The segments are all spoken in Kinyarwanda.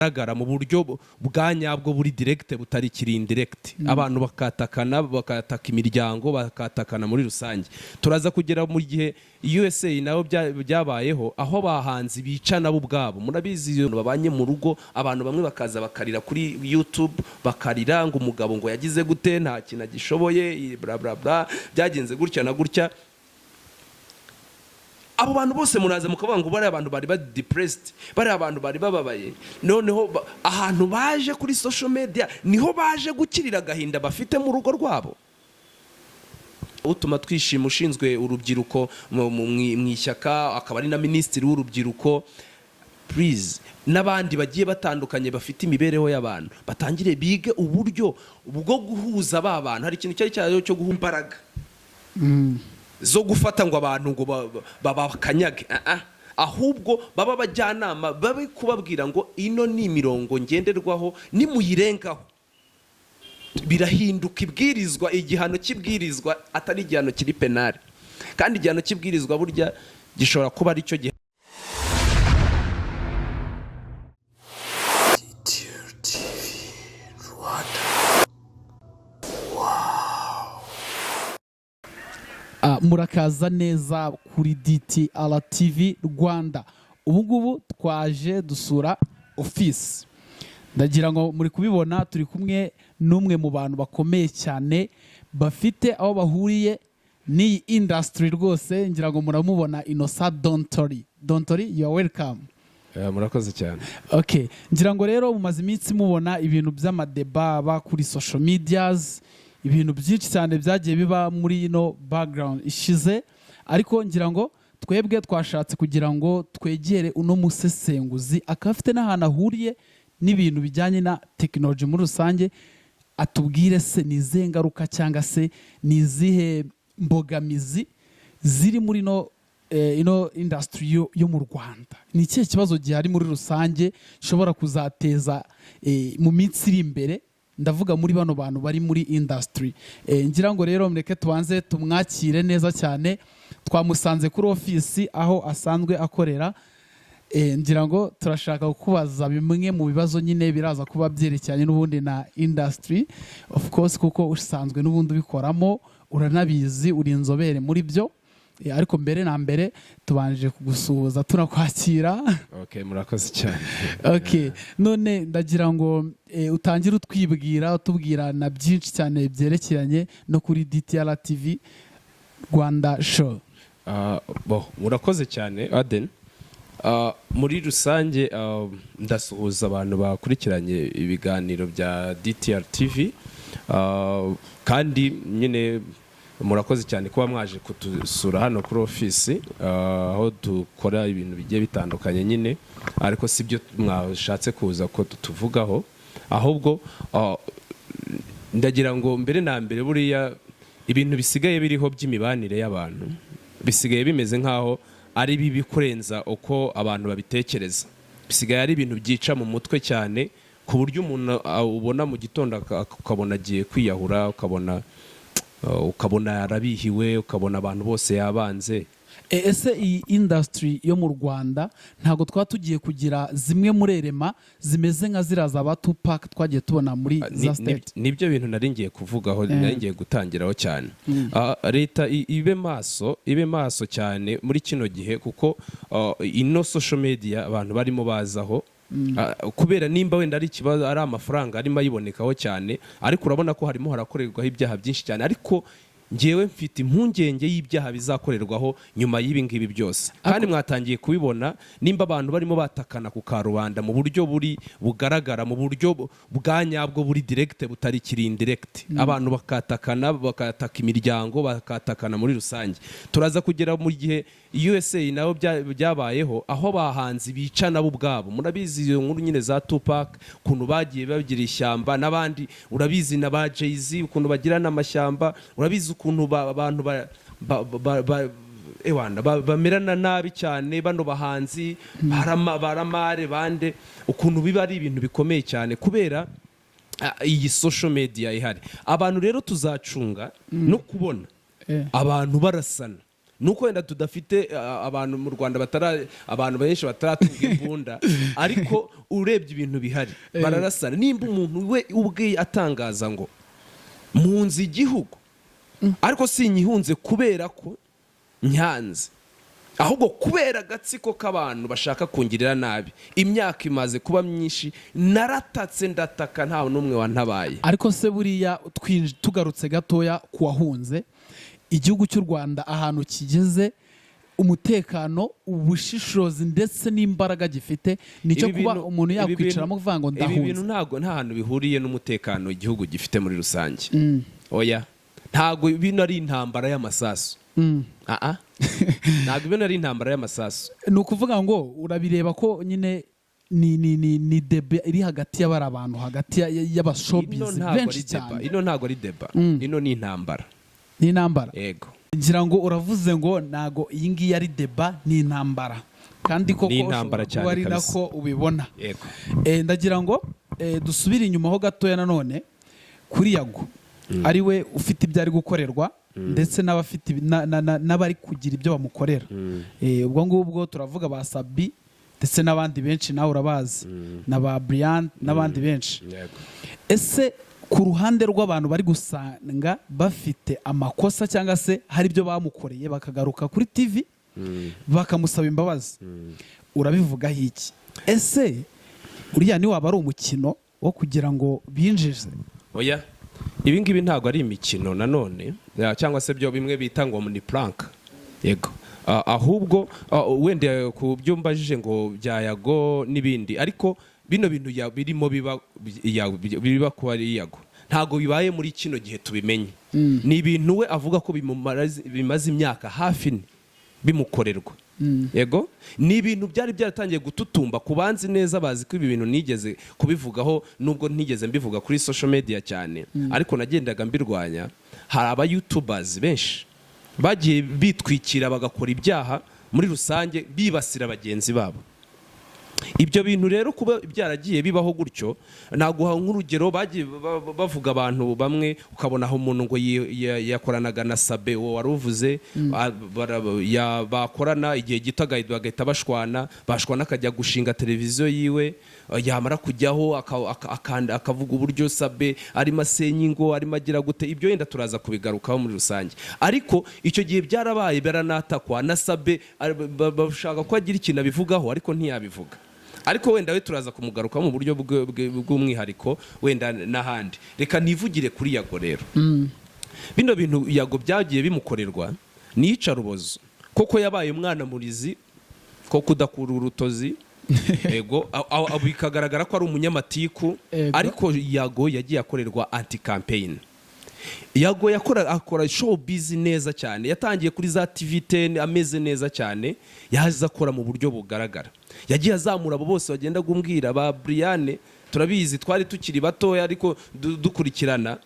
bugaragara mu buryo bwa nyabwo buri direct butari kiri indirect abantu bakatakana bakataka imiryango bakatakana muri rusange turaza kugera mu gihe USA nabo byabayeho aho bahanzi bica nabo ubwabo murabizi babanye mu rugo abantu bamwe bakaza bakarira kuri YouTube bakarira ngo umugabo ngo yagize gute nta kintu gishoboye bla bla bla byagenze gutya na gutya abo bantu bose muraza mukavuga ngo bari abantu bari depressed bari abantu bari bababaye noneho ahantu baje kuri social media niho baje gukirira gahinda bafite mu rugo rwabo utuma twishima ushinzwe urubyiruko mu ishyaka akaba ari na minisitiri w'urubyiruko please n'abandi bagiye batandukanye bafite imibereho y'abantu batangire bige uburyo bwo guhuza aba bantu hari ikintu cyari cyo guha imbaraga zo gufata ngo abantu ngo babakanyage ahubwo baba bajyanama babe kubabwira ngo ino ni imirongo ngenderwaho nimuyirengaho birahinduka ibwirizwa igihano kibwirizwa atari igihano kiri penal kandi igihano kibwirizwa burya gishobora kuba ari cyo gihe murakaza neza kuri DTR TV Rwanda ubugubu twaje dusura office ndagira ngo muri kubibona turi kumwe n'umwe mu bantu bakomeye cyane bafite aho bahuriye ni industry rwose ngira ngo muramubona Innocent Dontori you are welcome. Murakoze cyane. Okay ngira ngo rero mumaze iminsi mubona ibintu by'amadeba ba kuri social medias ibintu byinshi cyane byagiye biba muri ino background ishize ariko ngira ngo twebwe twashatse kugira ngo twegere uno musesenguzi akafite n'ahantu ahuriye n'ibintu bijyanye na technology muri rusange atubwire se nize ngaruka cyangwa se nizihe mbogamizi ziri muri ino industry yo mu Rwanda ni ikihe kibazo gihari muri rusange gishobora kuzateza mu minsi iri imbere ndavuga muri bano bantu bari muri industry ngira ngo rero mureke tubanze tumwakire neza cyane twamusanze kuri office aho asanzwe akorera ngira ngo turashaka kukubaza bimwe mu bibazo nyine biraza kuba byerekeranye n'ubundi na industry of course kuko usanzwe n'ubundi bikoramo uranabizi uri inzobere muri byo ariko mbere na mbere tubanje kugusuhuza tunakwakira. Okay murakoze cyane. Okay none ndagira ngo utangire utwibwira utubwira na byinshi cyane byerekeranye no kuri DTR TV Rwanda show. Murakoze cyane Aden. Muri rusange ndasuhuza abantu bakurikiranye ibiganiro bya DTR TV kandi nyine murakoze cyane kuba mwaje kutusura hano kuri office aho dukora ibintu bigiye bitandukanye nyine ariko sibyo mwashatse kuza ko tuvugaho ahubwo ndagira ngo mbere na mbere buriya ibintu bisigaye biriho by'imibanire y'abantu bisigaye bimeze nkaho ari bibi kurenza uko abantu babitekereza bisigaye ari ibintu byica mu mutwe cyane ku buryo umuntu ubona mu gitondo ukabona agiye kwiyahura ukabona yarabihiwe ukabona abantu bose yabanze. Ese iyi industry yo mu Rwanda ntago twatugiye kugira zimwe murerema zimeze nka ziraza ba Tupac twagiye tubona muri za state nibyo bintu nari ngiye kuvugaho nari ngiye gutangiraho cyane leta ibe maso cyane muri kino gihe kuko ino social media abantu barimo bazaho kubera nimba wenda ari ikibazo ari amafaranga arimo ayibonekaho cyane ariko urabona ko harimo harakorerwaho ibyaha byinshi cyane ariko ngewe mfite impungenge y'ibyaha bizakorerwaho nyuma y'ibi ngibi byose kandi mwatangiye kubibona nimba abantu barimo batakana ku karubanda mu buryo bugaragara mu buryo bwa nyabwo buri direct butari kiri indirect abantu bakatakana bakataka imiryango bakatakana muri rusange turaza kugera mu gihe USA nabo byabayeho aho bahanzi bica nabo ubwabo murabizi iyo nkuru nyine za Tupac kuntu bagiye bagira ishyamba n'abandi urabizi na ba Jay-Z kuntu bagira n'amashyamba urabizi kuntu abantu bamerana nabi cyane bano bahanzi baramare bande ukuntu biba ari ibintu bikomeye cyane kubera iyi social media ihari abantu rero tuzacunga no kubona abantu barasana nuko wenda tudafite abantu mu Rwanda abantu benshi bataratunga imbunda ariko urebye ibintu bihari bararasana. Nimba umuntu we ubwe atangaza ngo munzi igihugu ariko sinyihunze kubera ko nyanze, ahubwo kubera agatsiko k'abantu bashaka kungirira nabi, imyaka imaze kuba myinshi, naratatse ndataka nta n'umwe wantabaye. Ariko se buriya tugarutse gatoya kuwahunze, igihugu cy'u Rwanda ahantu kigeze, umutekano, ubushishozi ndetse n'imbaraga gifite, nicyo kuba umuntu yakwicaramo kuvuga ngo ndahunze. Ibi bintu nta hantu bihuriye n'umutekano igihugu gifite muri rusange. Oya, ntago bino ari intambara y'amasasu. Ntabwo ibintu ari intambara y'amasasu. Ni ukuvuga ngo urabireba ko nyine ni debe iri hagati y'abari abantu, hagati y'abashobizi benshi cyane. Ino ntago ari deba, ino ni intambara. Ni intambara. Yego. Ngira ngo uravuze ngo nago iyi ngiyi ari deba, ni intambara. Kandi koko kuba ari nako ubibona. Yego. Ndagira ngo dusubire inyuma ho gatoya nanone kuri Yago. Ari we ufite ibyo ari gukorerwa ndetse n'abari kugira ibyo bamukorera. Ubwo ngubwo turavuga ba Sabi ndetse n'abandi benshi nawe urabazi, na ba Brian n'abandi benshi. Ese ku ruhande rw'abantu bari gusanga bafite amakosa cyangwa se hari ibyo bamukoreye bakagaruka kuri TV bakamusaba imbabazi, urabivugaho iki? Ese uriya ni waba ari umukino wo kugira ngo binjize? Oya, ibi ngibi ntabwo ari imikino nanone, cyangwa se byo bimwe bita ngo ni prank. Yego. Ahubwo wenda ku byo mbajije ngo bya Yago n'ibindi, ariko bino bintu birimo biba kuba ari Yago ntago bibaye muri kino gihe tubimenye. Ni ibintu we avuga ko bimaze imyaka hafi bimukorerwa. Yego, ni ibintu byari byaratangiye gututumba kubanzi neza, bazi ko ibi bintu nigeze kubivugaho, nubwo ntigeze mbivuga kuri social media cyane, ariko nagendaga mbirwanya. Hari aba YouTubers benshi bagiye bitwikira bagakora ibyaha muri rusange bibasira bagenzi babo. Ibyo bintu rero kuba byaragiye bibaho gutyo, naguha nk'urugero, bagiye bavuga abantu bamwe ukabona aho umuntu ngo yakoranaga na Sabe, uwo waruvuze, bakorana igihe gito bagahita bashwana akajya gushinga televiziyo yiwe, yamara kujyaho akavuga uburyo Sabe arimo asenya ingo, arimo agira gute. Ibyo yenda turaza kubigarukaho muri rusange, ariko icyo gihe byarabaye baranatakwa na Sabe, bashaka ko agira ikintu abivugaho ariko ntiyabivuga. Ariko wenda we turaza kumugaruka mu buryo bw'umwihariko wenda n'ahandi. Reka nivugire kuri Yago rero. Bino bintu Yago byagiye bimukorerwa ni icarubozo, koko yabaye umwana murizi ko kudakura urutozi. Ego, bikagaragara ko ari umunyamatiku, ariko Yago yagiye akorerwa anti campaign. Yago akora showbiz neza cyane, yatangiye kuri za TV10 ameze neza cyane, yaza akora mu buryo bugaragara. Yagiye azamura abo bose bagenda gumbwira ba Brian, turabizi twari tukiri batoya ariko dukurikirana.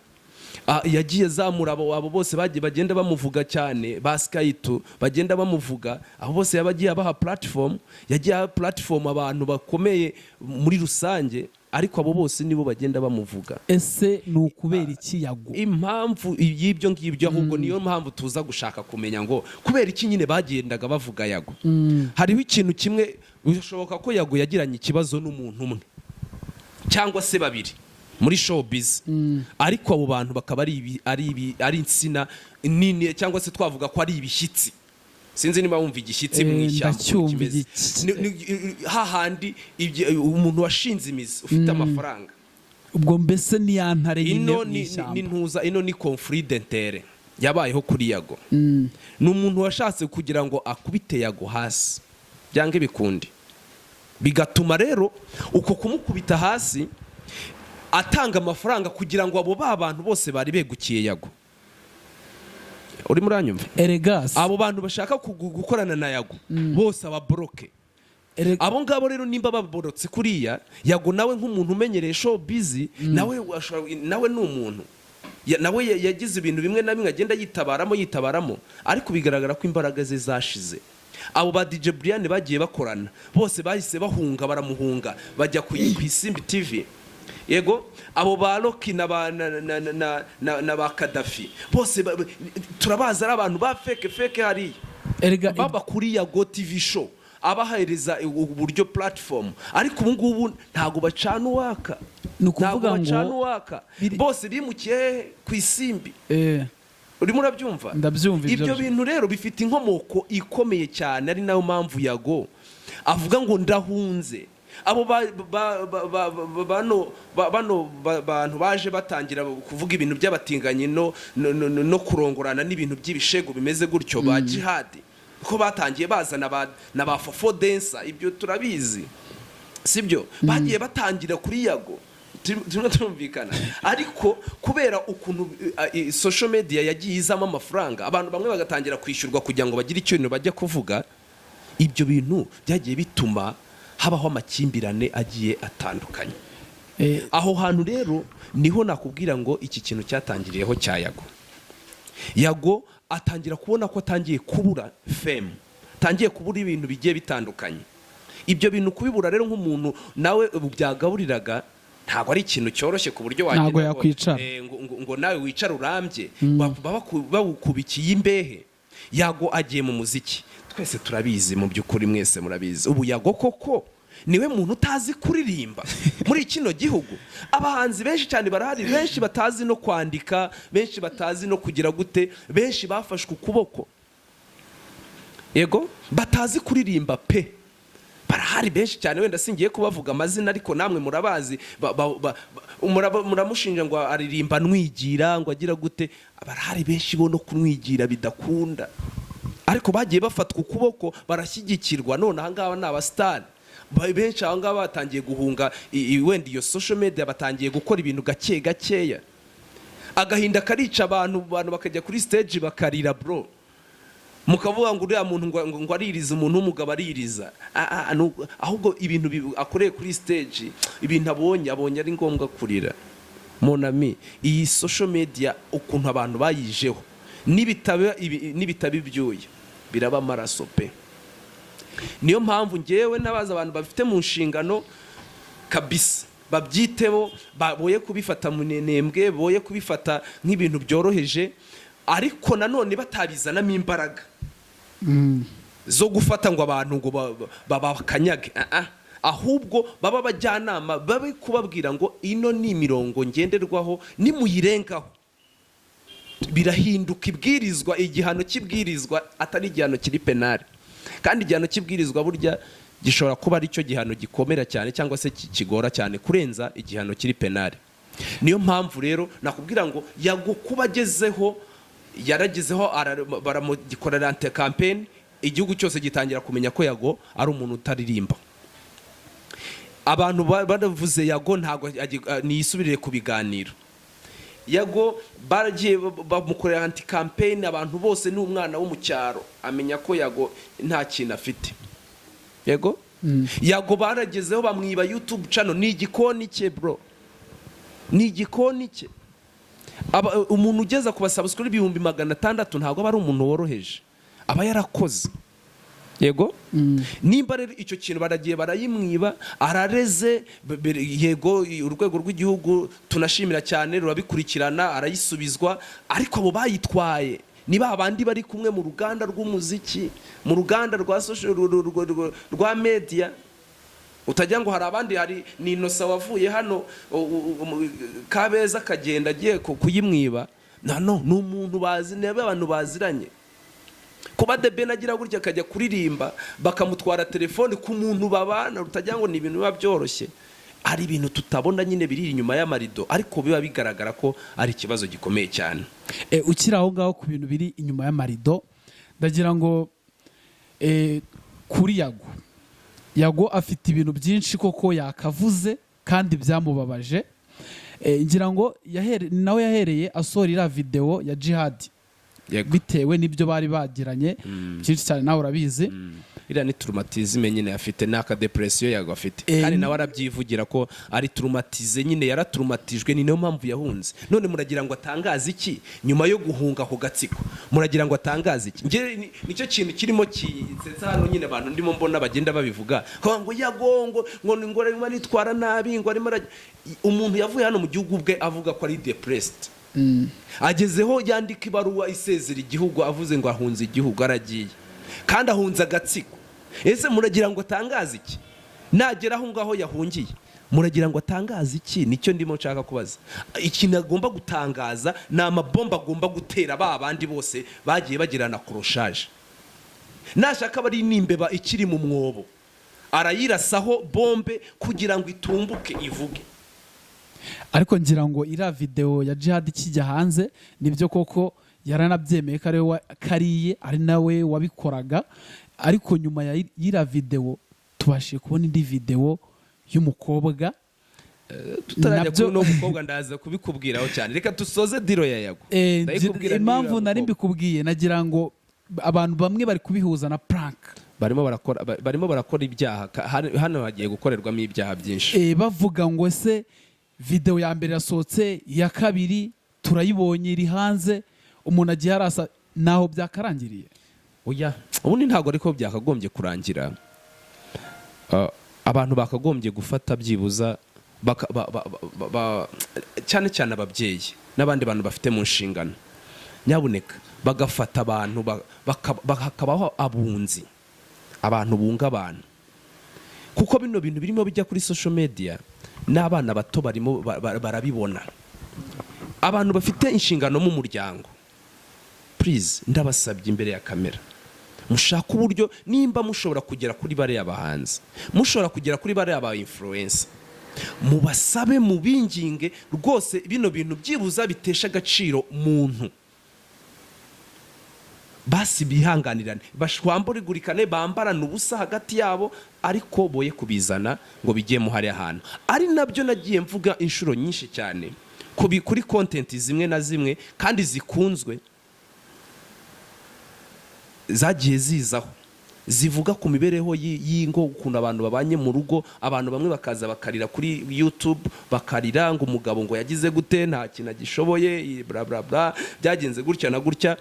Yagiye azamura abo bose bagenda bamuvuga cyane, ba Skyto bagenda bamuvuga, abo bose yabagiye abaha platform, yagiye platform abantu bakomeye muri rusange, ariko abo bose nibo bagenda bamuvuga. Ese ni ukubera iki Yago? Impamvu y'ibyo ngibyo ahubwo niyo mpamvu tuza gushaka kumenya ngo kubera iki nyine bagendaga bavuga Yago. Hariho ikintu kimwe, bishoboka ko Yago yagiranye ikibazo n'umuntu umwe cyangwa se babiri muri showbiz, ariko abo bantu bakaba ari insina nini, cyangwa se twavuga ko ari ibishyitsi. Sinzi niba wumva igishyitsi mu ishyamba hahandi umuntu washinze imizi ufite amafaranga. Ubwo mbese ni yantare ino ni conflit d'intérêt yabayeho kuri Yago. Ni umuntu washatse kugira ngo akubite Yago hasi byange bikundi, bigatuma rero uko kumukubita hasi atanga amafaranga kugira ngo abo bantu bose bari begukiye Yago. Uri muranyumva? Eregas abo bantu bashaka gukorana na Yago bose ababroke. Abo ngabo rero nimba baborotse kuriya Yago, nawe nk'umuntu umenyereye showbiz, nawe ni umuntu, nawe yagize ibintu bimwe na bimwe agenda yitabaramo, ariko bigaragara ko imbaraga ze zashize. Abo ba DJ Brian bagiye bakorana bose bahise bahunga, baramuhunga bajya ku Isimbi TV. Yego, abo ba Rocky na ba Kadafi bose turabaza ari abantu ba fake hariya. baba kuri YAGO TV show abahereza uburyo platform, ariko ubu ngubu ntago bacana uwaka, nukuvuga ngo bose bimukiye ku isimbi. Urimo urabyumva? Ndabyumva. Ibyo bintu rero bifite inkomoko ikomeye cyane, ari nayo mpamvu YAGO avuga ngo ndahunze. Abo bantu baje batangira kuvuga ibintu by'abatinganyi no kurongorana n'ibintu by'ibishego bimeze gutyo ba jihadi, ko batangiye bazana na ba fofo densa, ibyo turabizi sibyo? Bagiye batangira kuri YAGO, turumvikana. Ariko kubera ukuntu social media yagiye izamo amafaranga, abantu bamwe bagatangira kwishyurwa kugira ngo bagire icyo bajya kuvuga, ibyo bintu byagiye bituma habaho amakimbirane agiye atandukanye. Aho hantu rero niho nakubwira ngo iki kintu cyatangiriyeho cya YAGO. YAGO atangira kubona ko atangiye kubura fame, atangiye kubura ibintu bigiye bitandukanye. Ibyo bintu kubibura rero nk'umuntu nawe byagaburiraga, ntago ari ikintu cyoroshye ku buryo wagira ngo nawe wicara urambye bawukubikiye imbehe. YAGO agiye mu muziki, twese turabizi, mu by'ukuri mwese murabizi. Ubu YAGO koko niwe muntu utazi kuririmba muri kino gihugu. Abahanzi benshi cyane barahari, benshi batazi no kwandika, benshi batazi no kugira gute, benshi bafashwe ukuboko, yego, batazi kuririmba pe. Barahari benshi cyane, wenda singiye kubavuga amazina ariko namwe murabazi. Muramushinja ngo aririmba nwigira, ngo agira gute. Barahari benshi bo no kunwigira bidakunda, ariko bagiye bafatwa ukuboko barashyigikirwa. None ahangaha ni abasitari benshi, ahangaha batangiye guhunga wenda iyo social media, batangiye gukora ibintu gake gakeya. Agahinda karica abantu bakajya kuri stage bakarira bro, mukavuga ngo uriya muntu ngo aririza, umuntu w'umugabo aririza. Ahubwo ibintu akoreye kuri stage, ibintu abonye ari ngombwa kurira. Monami, iyi social media ukuntu abantu bayijeho, n'ibitabo ibyuya biraba amaraso pe. Niyo mpamvu ngewe n'abaza abantu bafite mu nshingano kabisa babyiteho, boye kubifata munenembwe, boye kubifata nk'ibintu byoroheje, ariko nanone batabizanamo imbaraga zo gufata ngo abantu ngo babakanyage. Ahubwo baba bajyanama, babe kubabwira ngo ino ni imirongo ngenderwaho, nimuyirengaho birahinduka ibwirizwa. Igihano cy'ibwirizwa atari igihano kiri penali, kandi igihano cy'ibwirizwa burya gishobora kuba ari cyo gihano gikomera cyane cyangwa se kigora cyane kurenza igihano kiri penali. Niyo mpamvu rero nakubwira ngo YAGO kuba yaragezeho baramugikorera anti campaign, igihugu cyose gitangira kumenya ko YAGO ari umuntu utaririmba. Abantu baravuze YAGO ntago niyisubirire ku biganiro. YAGO baragiye bamukorera anti campaign, abantu bose ni umwana wo mu cyaro amenya ko YAGO nta kintu afite. Yego YAGO baragezeho bamwiba YouTube channel, ni igikoni cye bro, ni igikoni cye. Umuntu ugeza ku basubscribe 600 ntago aba ari umuntu woroheje, aba yarakoze. Yego nimba rero icyo kintu baragiye barayimwiba, arareze. Yego urwego rw'igihugu tunashimira cyane rurabikurikirana, arayisubizwa. Ariko abo bayitwaye niba abandi bari kumwe mu ruganda rw'umuziki, mu ruganda rwa social rwa media. Utajya ngo hari abandi, hari ni Inosa wavuye hano Kabeza kagenda agiye kuyimwiba. No, ni umuntu bazi, nebe abantu baziranye. Kuba The Ben agira gutya akajya kuririmba bakamutwara telefone ku muntu babana, utajya ngo ni ibintu biba byoroshye. Ari ibintu tutabona nyine biri inyuma y'amarido, ariko biba bigaragara ko ari ikibazo gikomeye cyane. Ukiri aho ngaho ku bintu biri inyuma y'amarido, ndagira ngo kuri YAGO afite ibintu byinshi koko yakavuze kandi byamubabaje. Ngira ngo nawe yahereye asorira video ya jihad, bitewe n'ibyo bari bagiranye byinshi cyane, nawe urabizi. Iriya ni traumatisme nyine afite, n'aka depression YAGO afite, kandi nawe arabyivugira ko ari traumatize nyine, yaratraumatijwe. Ni niyo mpamvu yahunze. None muragira ngo atangaze iki nyuma yo guhunga ku gatsiko? Muragira ngo atangaze iki? Nge nicyo kintu kirimo kisetsa hano nyine, abantu ndimo mbona bagenda babivuga ngo YAGO ngo arimo aritwara nabi, ngo arimo umuntu yavuye hano mu gihugu bwe avuga ko ari depressed. Agezeho yandika ibaruwa isezera igihugu, avuze ngo ahunze igihugu, aragiye. kandi ahunze agatsiko. Ese muragira ngo atangaze iki? Nagera aho ngaho yahungiye muragira ngo atangaze iki? Nicyo ndimo nshaka kubaza. Ikintu agomba gutangaza ni amabomba agomba gutera ba bandi bose bagiye bagirana koroshaje. Nashaka bari n'imbeba ikiri mu mwobo arayirasaho bombe kugira ngo itumbuke ivuge. Ariko ngira ngo iriya video ya Jihad kijya hanze nibyo koko yaranabyemeye ko ari we kariye ari nawe wabikoraga, ariko nyuma ya iriya video tubashiye kubona indi video y'umukobwa. Tutarajya kuri no mukobwa ndaza kubikubwiraho cyane. Reka dusoze diro ya Yago. Impamvu nari mbikubwiye nagira ngo abantu bamwe bari kubihuza na prank. Barimo barakora ibyaha hano hagiye gukorerwamo ibyaha byinshi. Bavuga ngo se video ya mbere yasohotse, iya kabiri turayibonye iri hanze, umuntu agiye arasa naho byakarangiriye. Oya, ubundi ntago ariko byakagombye kurangira. Abantu bakagombye gufata byibuza cyane cyane ababyeyi n'abandi bantu bafite mu nshingano, nyabuneka bagafata abantu bakabaho abunzi, abantu bunga abantu, kuko bino bintu birimo bijya kuri social media n'abana bato barimo barabibona. Abantu bafite inshingano mu muryango, please ndabasabye imbere ya kamera mushaka uburyo nimba mushobora kugera kuri bare y'abahanzi, mushobora kugera kuri bare y'aba influencer, mubasabe mubinginge rwose bino bintu byibuza bitesha agaciro muntu. Basi bihanganirane, bashwamburigurikane, bambarana ubusa hagati yabo, ariko boye kubizana ngo bigiye mu hari ahantu. Ari nabyo nagiye mvuga inshuro nyinshi cyane kuri content zimwe na zimwe kandi zikunzwe zagiye zizaho zivuga ku mibereho y'ingo, ukuntu abantu babanye mu rugo. Abantu bamwe bakaza bakarira kuri YouTube, bakarira ngo umugabo ngo yagize gute, nta kintu agishoboye, bla bla bla, byagenze gutya na gutya.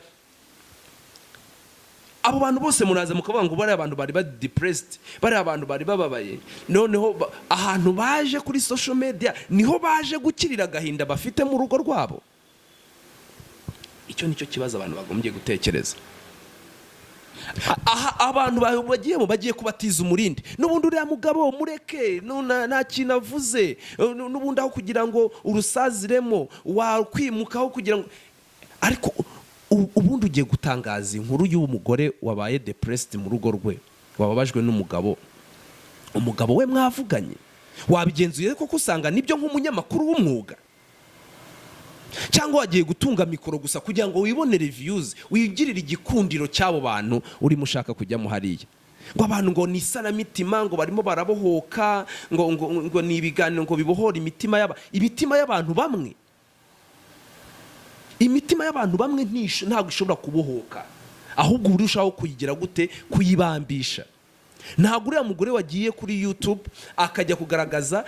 Abo bantu bose muraza mukavuga ngo bari abantu bari depressed, bari abantu bari bababaye. Noneho ahantu baje kuri social media niho baje gukirira gahinda bafite mu rugo rwabo. Icyo nicyo kibazo abantu bagombye gutekereza. Aha abantu bagiye kubatiza umurindi, n'ubundi uriya mugabo mureke nta kintu avuze, n'ubundi aho kugira ngo urusaziremo wakwimukaho kugira ngo. Ariko ubundi ugiye gutangaza inkuru y'umugore wabaye depressed mu rugo rwe, wababajwe n'umugabo, umugabo we mwavuganye, wabigenzuye koko usanga nibyo nk'umunyamakuru w'umwuga, cyangwa wagiye gutunga mikoro gusa kugira ngo wibonere views, wigirire igikundiro cy'abo bantu uri mushaka kujyamo hariya, ngo abantu ngo ni isanamitima, ngo barimo barabohoka, ngo ni ibiganiro ngo bibohora imitima y'abantu bamwe. Imitima y'abantu bamwe ntabwo ishobora kubohoka, ahubwo urushaho kuyigira gute, kuyibambisha. Ntabwo uriya mugore wagiye kuri YouTube akajya kugaragaza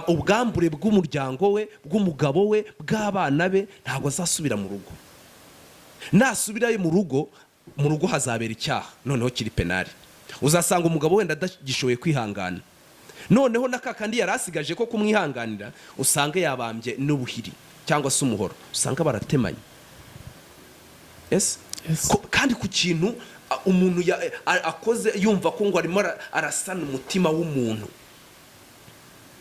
ubwambure bw'umuryango we, bw'umugabo we, bw'abana be, ntabwo azasubira mu rugo. Nasubirayo mu rugo hazabera icyaha, noneho kiri penali. Uzasanga umugabo wenda adagishoboye kwihangana, noneho nakakandi yarasigaje ko kumwihanganira usanga yabambye n'ubuhiri cyangwa se umuhoro, usanga baratemanye. Yes? Kandi ku kintu umuntu akoze yumva ko ngo arimo arasana umutima w'umuntu.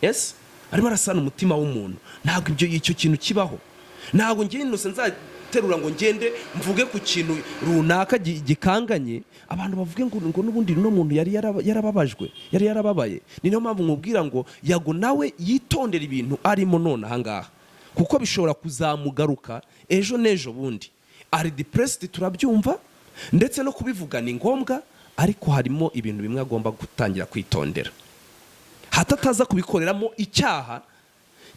Yes? Arimo arasana umutima w'umuntu. Ntabwo icyo kintu kibaho. Ntabwo ngiye innocent nzaterura ngo ngende mvuge ku kintu runaka gikanganye, abantu bavuge ngo n'ubundi no muntu yari yarababajwe, yari yarababaye. Ni no mpamvu nkubwira ngo Yago nawe yitondera ibintu arimo none ahangaha, kuko bishobora kuzamugaruka ejo n'ejo bundi. Ari depressed turabyumva, ndetse no kubivuga ni ngombwa, ariko harimo ibintu bimwe agomba gutangira kwitondera, hatataza kubikoreramo icyaha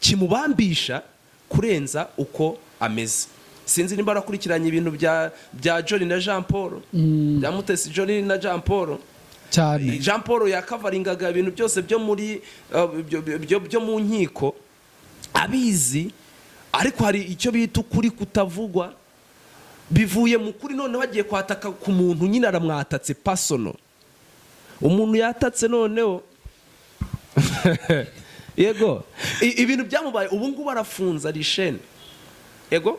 kimubambisha kurenza uko ameze. Sinzi nimba arakurikiranye ibintu bya Johnny na Jean Paul, bya Mutesi Johnny na Jean Paul cyane. Jean Paul yakavaringaga ibintu byose byo muri byo mu nkiko abizi, ariko hari icyo bita ukuri kutavugwa, bivuye mu kuri. Noneho bagiye kwataka ku muntu, nyine aramwatatse personal, umuntu yatatse noneho yego ibintu byamubaye ubu ngubu arafunza rishene. Yego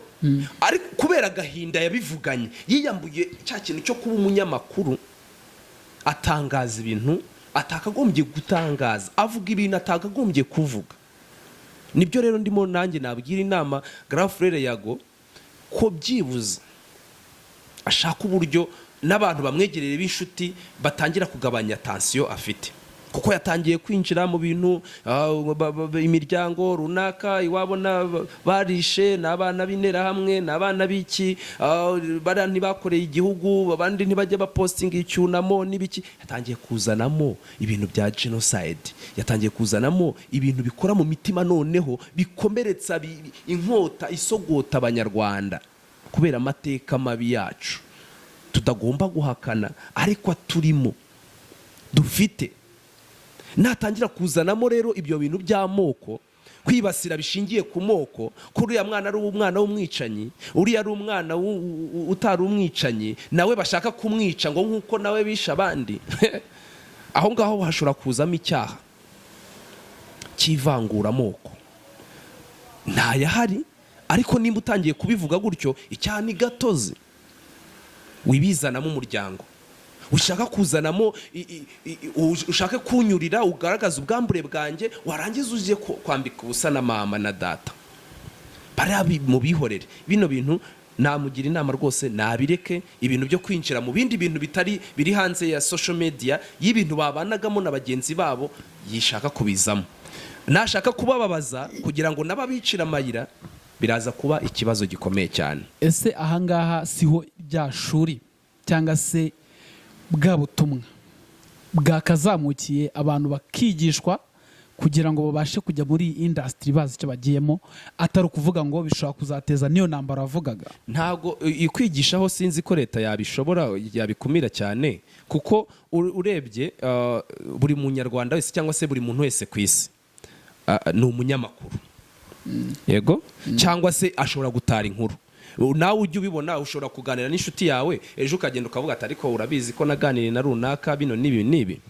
ariko kubera gahinda yabivuganye, yiyambuye cya kintu cyo kuba umunyamakuru, atangaza ibintu atakagombye gutangaza, avuga ibintu atakagombye kuvuga. Nibyo rero ndimo nanjye nabwira inama Grand Frère Yago ko byibuze ashaka uburyo n'abantu bamwegereye b'inshuti batangira kugabanya tension afite, kuko yatangiye kwinjira mu bintu imiryango runaka iwabo barishe n'abana b'intera hamwe n'abana b'iki bara ntibakoreye igihugu, abandi ntibajya bapostinga icyunamo n'ibiki. Yatangiye kuzanamo ibintu bya genocide, yatangiye kuzanamo ibintu bikora mu mitima noneho bikomeretsa inkota isogota abanyarwanda kubera amateka mabi yacu tutagomba guhakana ariko turimo dufite. Natangira kuzanamo rero ibyo bintu by'amoko, kwibasira bishingiye ku moko, kuri uriya mwana ari umwana w'umwicanyi, uriya ari umwana utari umwicanyi, nawe bashaka kumwica ngo nk'uko nawe bisha abandi. Aho ngaho hashobora kuzamo icyaha cy'ivangura amoko. Ntayahari, ariko nimba utangiye kubivuga gutyo icyaha ni gatozi. Wibizanamo umuryango, ushaka kuzanamo ushaka kunyurira, ugaragaza ubwambure bwanjye, warangiza uziye kwambika ubusa na mama na data. Bari mu bihorere bino bintu. Namugira inama rwose nabireke ibintu byo kwinjira mu bindi bintu biri hanze ya social media y'ibintu babanagamo na bagenzi babo, yishaka kubizamo. Nashaka kubababaza kugira ngo nababicira amayira, biraza kuba ikibazo gikomeye cyane. Ese ahangaha siho bya shuri cyangwa se bwa butumwa bwakazamukiye abantu bakigishwa kugira ngo babashe kujya muri industry bazi icyo bagiyemo, atari ukuvuga ngo bishobora kuzateza niyo ntambara wavugaga? Ntago ikwigishaho sinzi ko leta yabishobora, yabikumira cyane, kuko urebye buri munyarwanda wese cyangwa se buri muntu wese ku isi ni umunyamakuru. Yego, cyangwa se ashobora gutara inkuru. Nawe ujye ubibona, ushobora kuganira n'inshuti yawe, ejo ukagenda ukavuga ati ariko urabizi ko naganiriye na runaka bino n'ibi.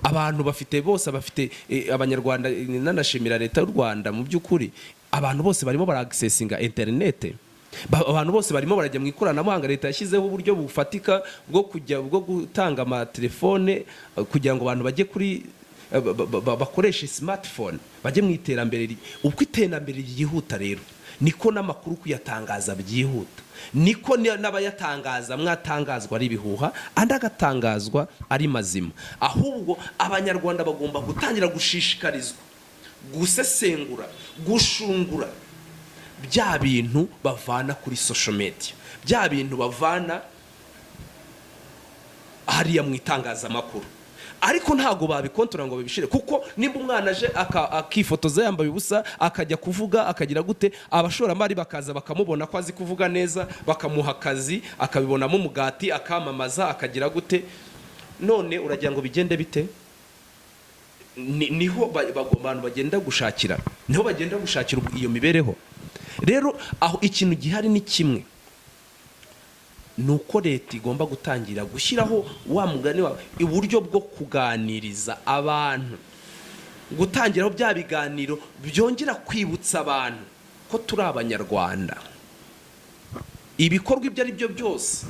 Abantu bafite bose bafite abanyarwanda, nanashimira leta y'u Rwanda mu by'ukuri, abantu bose barimo baraccessinga internet, abantu bose barimo barajya mu ikoranabuhanga. Leta yashyizeho uburyo bufatika bwo gutanga amatelefone kugira ngo abantu bajye kuri bakoresha smartphone, bajye mu iterambere. Uko iterambere ryihuta rero niko n'amakuru kuyatangaza byihuta, niko n'abayatangaza mwatangazwa ari ibihuha andi agatangazwa ari mazima. Ahubwo abanyarwanda bagomba gutangira gushishikarizwa gusesengura, gushungura bya bintu bavana kuri social media, bya bintu bavana hariya mu itangazamakuru. Ariko ntago babikontora ngo babishire, kuko nimba umwana aje akifotoza yambaye ubusa akajya kuvuga akagira gute, abashoramari bakaza bakamubona ko azi kuvuga neza, bakamuha akazi, akabibonamo umugati, akamamaza, akagira gute. None uragira ngo bigende bite? Niho abantu bagenda gushakira, niho bagenda gushakira iyo mibereho. Rero aho ikintu gihari ni kimwe, nuko leta igomba gutangira gushyiraho wa mugani wa uburyo bwo kuganiriza abantu, gutangiraho bya biganiro byongera kwibutsa abantu ko turi abanyarwanda. Ibikorwa ibyo ari byo byose,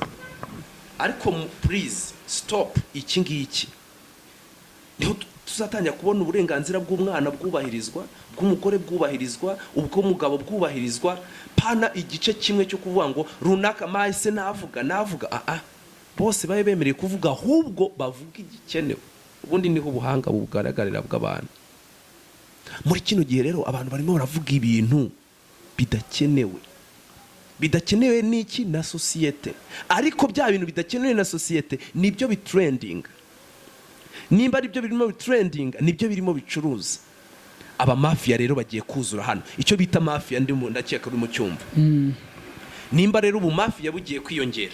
ariko please stop iki ngiki. Niho tuzatangira kubona uburenganzira bw'umwana bwubahirizwa, bw'umugore bwubahirizwa, ubw'umugabo bwubahirizwa. Pana igice kimwe cyo kuvuga ngo runaka mahise navuga bose babe bemereye kuvuga, ahubwo bavuga igikenewe. Ubundi niho ubuhanga bugaragarira bw'abantu. Muri kino gihe rero abantu barimo baravuga ibintu bidakenewe n'iki na societe, ariko bya bintu bidakenewe na societe nibyo bitrending. Nimba ari byo birimo bitrending, nibyo birimo bicuruza. Aba mafia rero bagiye kuzura hano, icyo bita mafia ndi mu ndakeka uri mu cyumba. Nimba rero ubu mafia bugiye kwiyongera,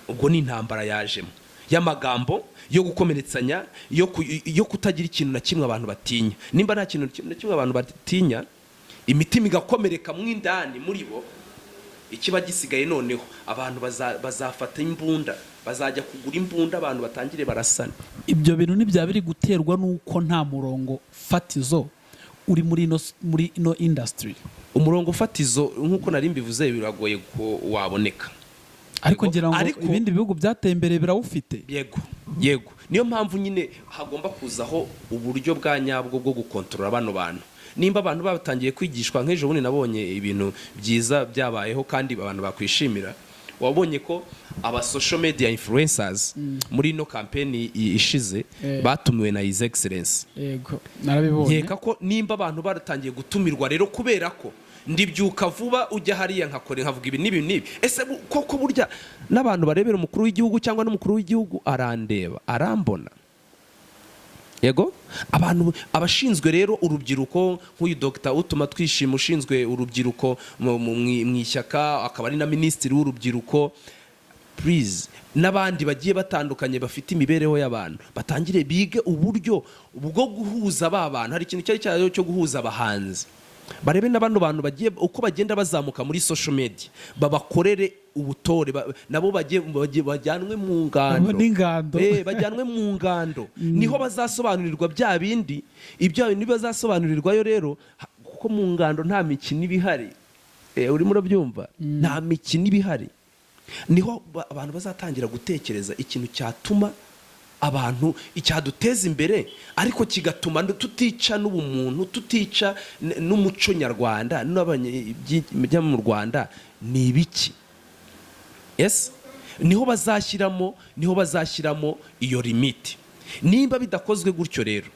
ubwo ni intambara yajemo y'amagambo yo gukomeretsanya, yo kutagira ikintu na kimwe abantu batinya. Nimba nta kintu na kimwe abantu batinya, imitima igakomereka mu indani muri bo, ikiba gisigaye noneho abantu bazafata imbunda, bazajya kugura imbunda, abantu batangire barasana. Ibyo bintu nibya biri guterwa nuko nta murongo fatizo uri muri no industry. Umurongo fatizo nkuko nari mbivuze biragoye ko waboneka, ariko ngira ngo ibindi bihugu byateye imbere birawufite. Yego niyo mpamvu nyine hagomba kuzaho uburyo bwa nyabwo bwo gukontorora bano bantu. Nimba abantu batangiye kwigishwa, nk'ejo bundi nabonye ibintu byiza byabayeho kandi abantu bakwishimira. Wabonye ko aba social media influencers muri no campaign ishize batumiwe na His Excellency. Yego narabibonye. Nkeka ko nimba abantu baratangiye gutumirwa rero, kubera ko ndibyuka vuba ujya hariya nkakore nkavuga ibi nibi, ese koko burya n'abantu barebera umukuru w'igihugu cyangwa n'umukuru w'igihugu arandeba, arambona. Yego abantu abashinzwe rero urubyiruko, nk'uyu Dr. Utuma Twishima ushinzwe urubyiruko mu ishyaka, akaba ari na minisitiri w'urubyiruko, please n'abandi bagiye batandukanye bafite imibereho y'abantu batangire bige uburyo bwo guhuza abantu. Hari ikintu cyari cyayo cyo guhuza abahanzi, barebe n'abandi bantu bagiye uko bagenda bazamuka muri social media, babakorere ubutore, nabo bajyanwe mu ngando, bajyanwe mu ngando, niho bazasobanurirwa bya bindi. Ibyo nibazasobanurirwayo rero, kuko mu ngando nta mikino ibihari, urimo urabyumva, nta mikino ibihari. Niho abantu bazatangira gutekereza ikintu cyatuma abantu icyaduteza imbere, ariko kigatuma tutica n'ubumuntu, tutica n'umuco nyarwanda n'abanyabyo mu Rwanda ni ibiki. Yes, niho bazashyiramo iyo limit. Nimba bidakozwe gutyo rero,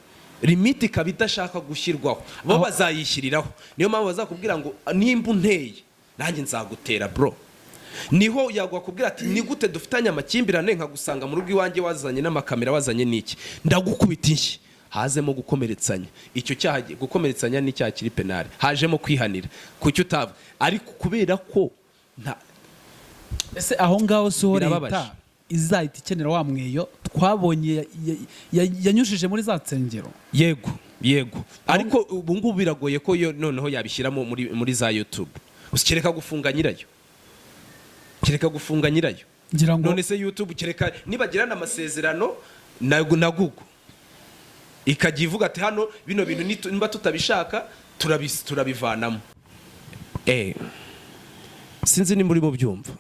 limit ikaba idashaka gushyirwaho, bo bazayishyiriraho. Niyo mpamvu bazakubwira ngo nimba unteye nanjye nzagutera bro. Niho yagwa kubwira ati ni gute dufitanye amakimbirane nkagusanga mu rugo iwanjye wazanye n'amakamera, wazanye n'iki, ndagukubita inshyi, hazemo gukomeretsanya. Icyo cyaha gukomeretsanya ni cyaha kiri penale, hajemo kwihanira kucyo utava, ariko kubera ko ese aho ngaho so leta izahita ikenera wa mweyo twabonye yanyushije muri za nsengero. Yego ariko ubu ngubu biragoye ko yo noneho yabishyiramo muri za YouTube. Usikereka gufunga nyirayo, ngira ngo none se YouTube kereka nibagirana amasezerano na Google ikajya ivuga ati hano bino bintu niba tutabishaka turabivanamo. Sinzi ni muri mu byumva.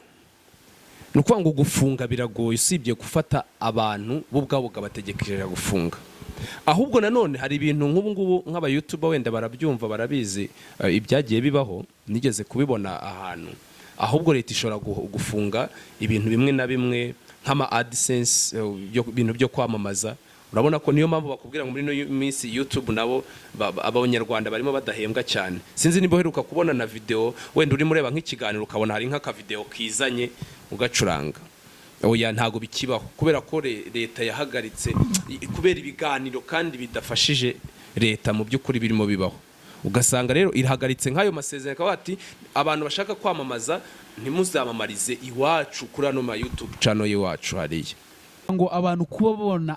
Nukuvuga ngo gufunga biragoye, usibye gufata abantu bo ubwabo gabategekeje gufunga. Ahubwo nanone hari ibintu nk'ubu ngubu nk'aba YouTuber wenda barabyumva barabizi ibyagiye bibaho, nigeze kubibona ahantu. Ahubwo leta ishobora gufunga ibintu bimwe na bimwe nk'ama AdSense, ibintu byo kwamamaza. Urabona ko niyo mpamvu bakubwira ngo muri no minsi YouTube nabo abanyarwanda barimo badahembwa cyane. Sinzi niba uheruka kubona na video, wenda uri mureba nk'ikiganiro ukabona hari nk'aka video kizanye ugacuranga. Oya ntago bikibaho, kubera ko leta yahagaritse kubera ibiganiro kandi bidafashije leta mu by'ukuri birimo bibaho. Ugasanga rero irahagaritse nk'ayo masezerano, akaba ati abantu bashaka kwamamaza ntimuzamamarize iwacu kuri ano ma YouTube channel y'iwacu hariya. Ngo abantu kuba babona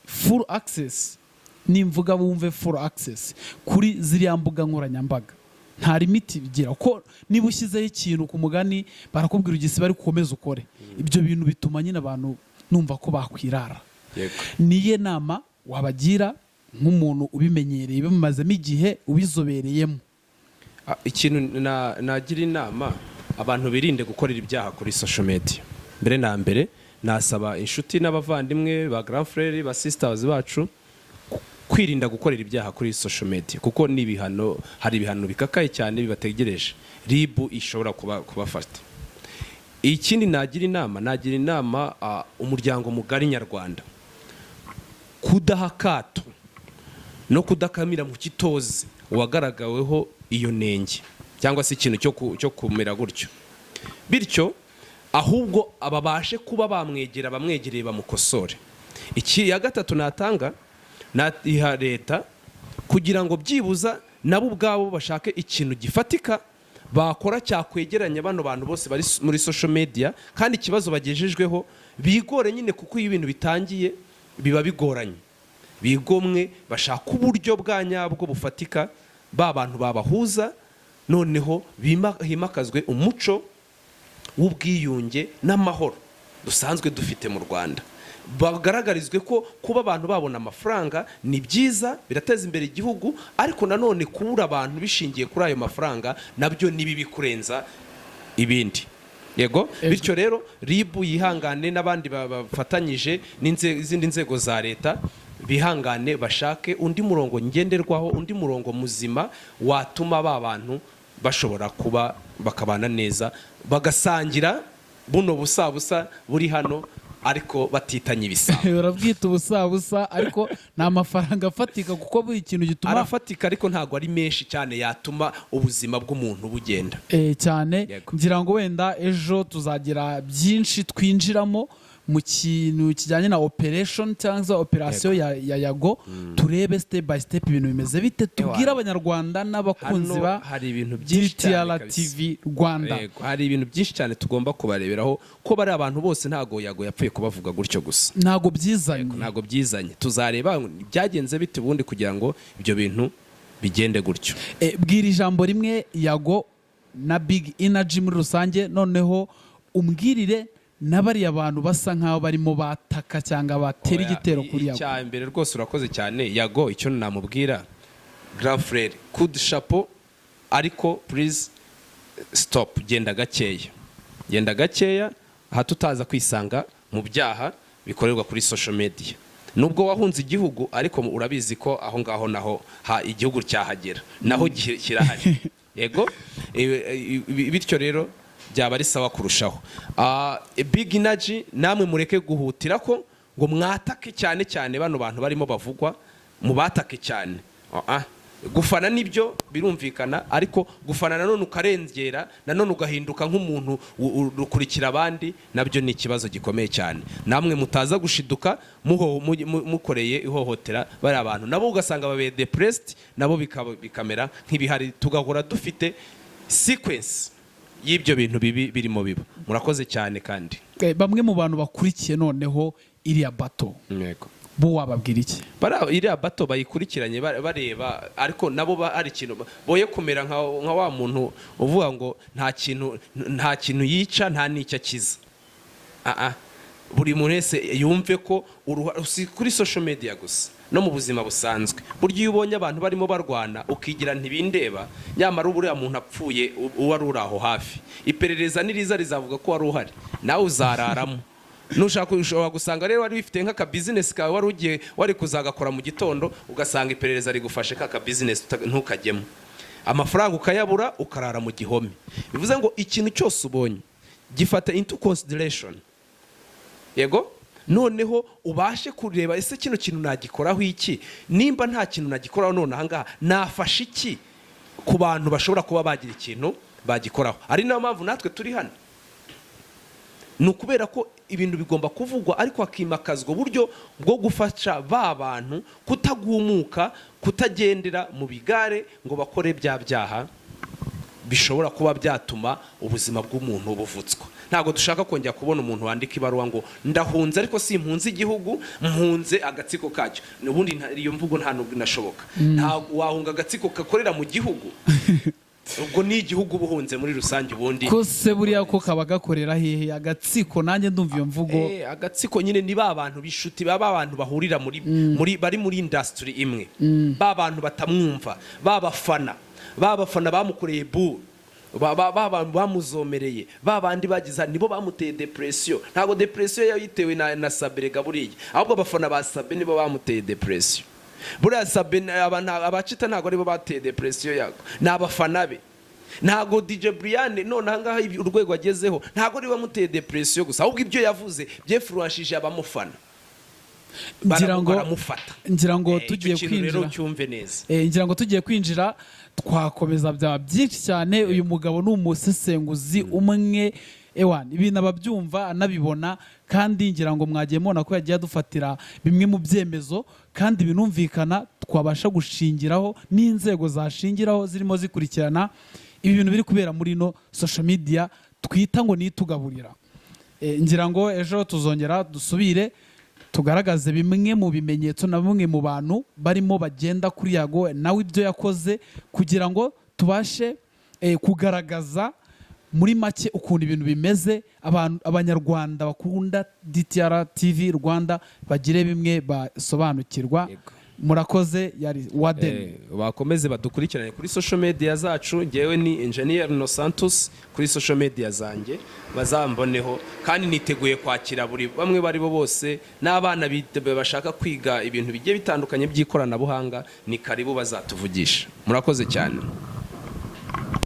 full access, nimvuga bumve full access kuri ziriya mbuga nkoranyambaga, nta limit bigira. Ko niba ushyizeho ikintu ku mugani barakubwira ugisi bari gukomeza ukore, ibyo bintu bituma nyine abantu numva ko bakwirara. Niye nama wabagira nk'umuntu ubimenyereye bimazemo igihe ubizobereyemo? Ikintu nagira inama abantu birinde gukorera ibyaha kuri social media. Mbere na mbere nasaba inshuti n'abavandimwe ba grand frère ba sisters bacu kwirinda gukorera ibyaha kuri social media, kuko ni ibihano, hari ibihano bikakaye cyane bibategereje, RIB ishobora kubafata. Ikindi nagira inama umuryango mugari nyarwanda kudahakato no kudakamira mu kitozi wagaragaweho iyo nenge cyangwa se ikintu cyo kumera gutyo, bityo ahubwo ababashe kuba bamwegereye bamukosore. Iki ya gatatu natanga iha leta kugira ngo byibuza nabo ubwabo bashake ikintu gifatika bakora cyakwegeranya bano bantu bose bari muri social media, kandi ikibazo bagejejweho bigore nyine, kuko ibintu bitangiye biba bigoranye. Bigomwe bashaka uburyo bwa nyabwo bufatika ba bantu babahuza, noneho himakazwe umuco w'ubwiyunge n'amahoro dusanzwe dufite mu Rwanda. Bagaragarizwe ko kuba abantu babona amafaranga ni byiza, birateza imbere igihugu, ariko nanone kubura abantu bishingiye kuri ayo mafaranga nabyo nibi bikurenza ibindi. yego bityo rero ribu yihangane n'abandi bafatanyije n'izindi nzego za leta bihangane bashake undi murongo ngenderwaho, undi murongo muzima watuma ba bantu bashobora kuba bakabana neza bagasangira buno busabusa buri hano ariko batitanye ibisabo. Urabwita ubusabusa ariko nta mafaranga afatika kuko buri kintu gituma arafatika ariko ntago ari menshi cyane yatuma ubuzima bw'umuntu bugenda cyane. Ngira ngo wenda ejo tuzagira byinshi twinjiramo mu kintu kijyanye na operation cyangwa operation ya yago, turebe step by step ibintu bimeze bite, tubwire abanyarwanda n'abakunzi ba hari ibintu byinshi cyane TV Rwanda. Hari ibintu byinshi cyane tugomba kubareberaho ko bari abantu bose ntago yago yapfuye kubavuga gutyo gusa, ntago byizanye. Tuzareba byagenze bite ubundi kugira ngo ibyo bintu bigende gutyo. Bwira ijambo rimwe yago na BigEnegy muri rusange, noneho umbwirire n'abariya abantu basa nkaho barimo bataka cyangwa batera igitero kuri yago. Icya mbere rwose urakoze cyane yago, icyo namubwira grand frère coup de chapeau, ariko please stop, genda gakeya aha tutaza kwisanga mu byaha bikorerwa kuri social media. Nubwo wahunze igihugu ariko urabizi ko aho ngaho naho igihugu cyahagera naho kirahari yego. Bityo rero byaba ari sawa kurushaho. BigEnegy namwe mureke guhutira ko ngo mwatake cyane bano bantu barimo bavugwa, mubatake cyane. Gufana nibyo birumvikana, ariko gufana nanone ukarengera, nanone ugahinduka nk'umuntu ukurikira abandi, nabyo ni ikibazo gikomeye cyane. Namwe mutaza gushiduka mukoreye ihohotera bari abantu, nabo ugasanga babe depressed, nabo bikamera nk'ibihari, tugahora dufite sequence y'ibyo bintu bibi birimo biba. Murakoze cyane. Kandi bamwe mu bantu bakurikiye noneho iriya bato, bo wababwira iki? Iriya bato bayikurikiranye bareba, ariko nabo ari ikintu boye kumera nka wa muntu uvuga ngo nta kintu yica nta n'icyo akiza. Buri muntu wese yumve ko kuri social media gusa, no mu buzima busanzwe buryo iyo ubonye abantu barimo barwana ukigira ntibindeba, nyamara uriya muntu apfuye uwari uri aho hafi, iperereza niriza rizavuga ko wari uhari, nawe uzararamo. Ushobora gusanga rero wari wifite nk'aka business kawe wari ugiye wari kuzagakora mu gitondo, ugasanga iperereza rigufashe kaka business ntukajyemo, amafaranga ukayabura ukarara mu gihome. Bivuze ngo ikintu cyose ubonye gifata into consideration, yego, noneho ubashe kureba ese kino kintu nagikoraho iki, nimba nta kintu nagikoraho none ahangaha nafasha iki ku bantu bashobora kuba bagira ikintu bagikoraho. Ari nayo mpamvu natwe turi hano, ni ukubera ko ibintu bigomba kuvugwa ariko hakimakazwa uburyo bwo gufasha ba bantu kutagumuka, kutagendera mu bigare ngo bakore bya byaha bishobora kuba byatuma ubuzima bw'umuntu buvutswa. Ntago dushaka kongera kubona umuntu wandika ibaruwa ngo ndahunze ariko si impunzi igihugu, mpunze agatsiko kacyo. Ubundi iyo mvugo nta nubwo inashoboka. Ntago wahunga agatsiko kakorera mu gihugu, ubwo ni igihugu buhunze muri rusange. Ubundi kose buriya ko kaba gakorera hehe agatsiko? Nanjye ndumva iyo mvugo. Agatsiko nyine ni ba bantu bishuti, ba bantu bahurira bari muri industry imwe, ba bantu batamwumva, babafana bamukoreye bu, bamuzomereye, babandi bagize nibo bamuteye depression. Ntago depression yayitewe na Saberega buriya, ahubwo abafana ba Sabe nibo bamuteye depression. Buriya Sabe abacita ntago aribo bateye depression yago, ni abafana be. Ntago DJ Brian none ahangaha urwego agezeho ntago ari bamuteye depression gusa, ahubwo ibyo yavuze byefluenshije abamufana. Ngira ngo tugiye kwinjira twakomeza byaba byinshi cyane. Uyu mugabo ni umusesenguzi umwe, ibintu ababyumva anabibona, kandi ngira ngo mwagiye mubona ko yagiye adufatira bimwe mu byemezo kandi binumvikana twabasha gushingiraho, n'inzego zashingiraho zirimo zikurikirana ibi bintu biri kubera muri no social media twita ngo nitugaburira. Ngira ngo ejo tuzongera dusubire tugaragaze bimwe mu bimenyetso na bimwe mu bantu barimo bagenda kuri yago nawe ibyo yakoze, kugira ngo tubashe kugaragaza muri make ukuntu ibintu bimeze, abanyarwanda bakunda DTR TV Rwanda bagire bimwe basobanukirwa. murakoze yari Waden. Bakomeze badukurikirane kuri social media zacu, ngewe ni Engineer No Santos kuri social media zanjye bazamboneho, kandi niteguye kwakira buri bamwe bari bo bose n'abana bashaka kwiga ibintu bigiye bitandukanye by'ikoranabuhanga, ni karibu bazatuvugisha. Murakoze cyane.